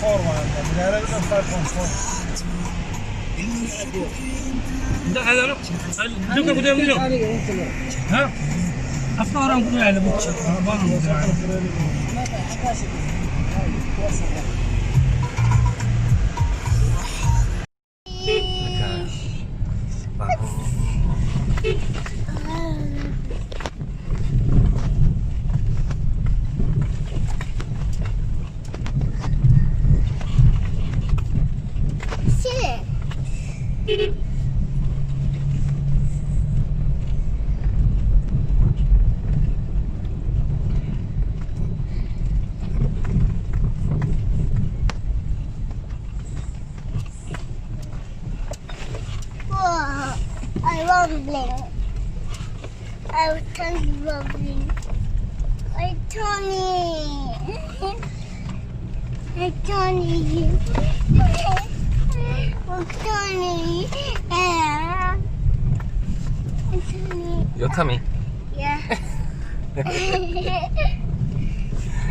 conforma, mirare non sta conforma. Tidak ada loh. Juga udah dulu. Hah? Apa orang punya ada bocor? Abang. Rumbling. I was turning rumbling. I Tony. I Tony. Oh, Tony. Yeah. Tony. Your tummy? Yeah.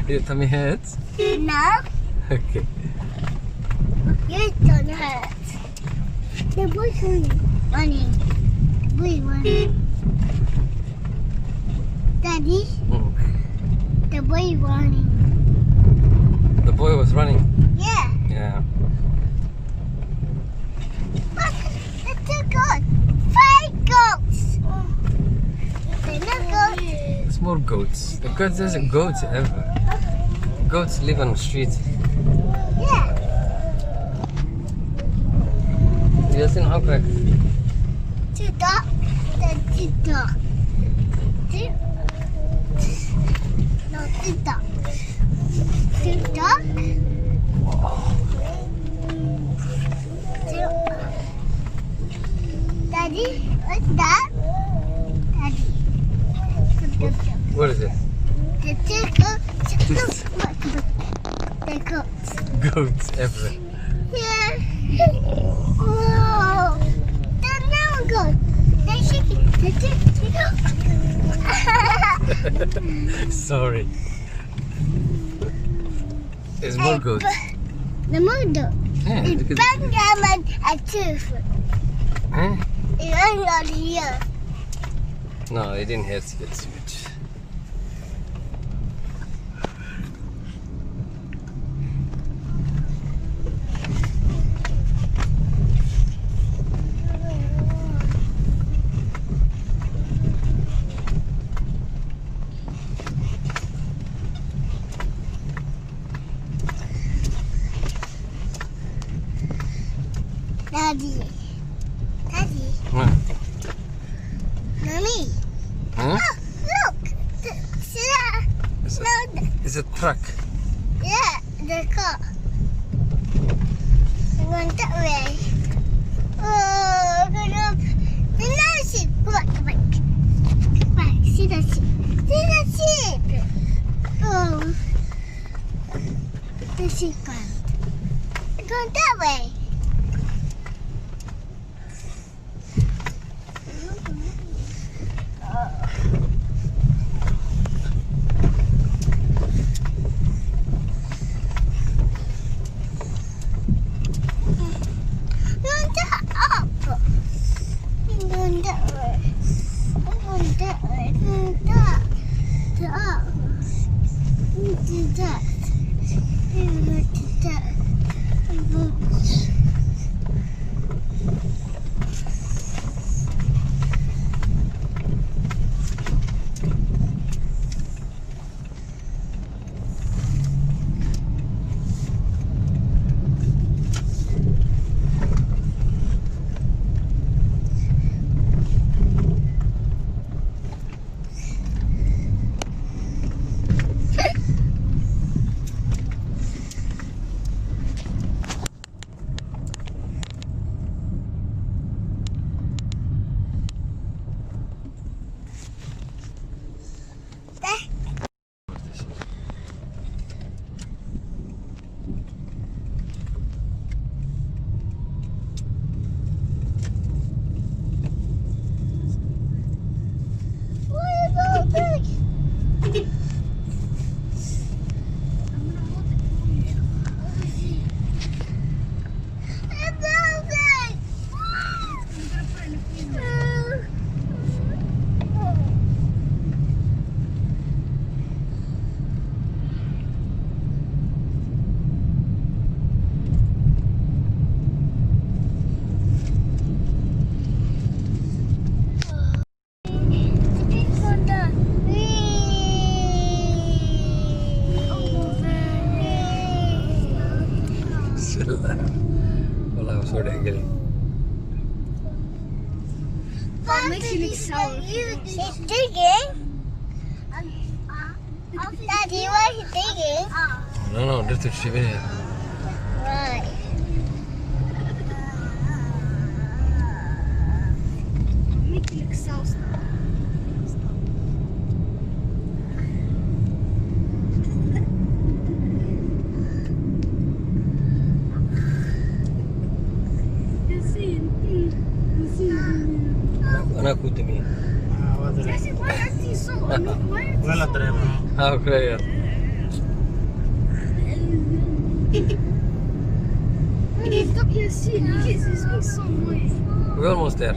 Your tummy hurts? No. Okay. Your tummy hurts. The boy's running. Boy running. Daddy, the boy running. The boy was running? Yeah. Yeah. Look, it's a goat. 5 goats. They're not goats. There's more goats. The goats, there's goats ever. Goats live on the street. Yeah. Yes, in Hongkong. 2 dogs. That's 2 dogs. 2. No, 2 dogs. 2 dogs. 2. Daddy, what's that? Daddy. What is it? The 2 goats. Look. The goats. Goats everywhere. Yeah. Whoa. They're now goats. They're shaking. Sorry. There's more goats. The more goats. Yeah, It's look at Benjamin and Tooth. Huh? It's on here. No, they didn't have to get to it. Daddy. Daddy. What? Mommy. Huh? Oh, look. See that? It's No, it's a truck. yeah, the car. I'm going that way. Oh, I'm going up. The nice sheep. Come back. Come back. See the sheep. See the sheep. Oh. The sheep went. I'm going that way. That. والله was worden engel. He's digging. Daddy, why is he digging? No, dit is je weer. Right. أنا كنت مين؟ Quella trema. Okay. Stop here, see, he's so annoying. We're almost there.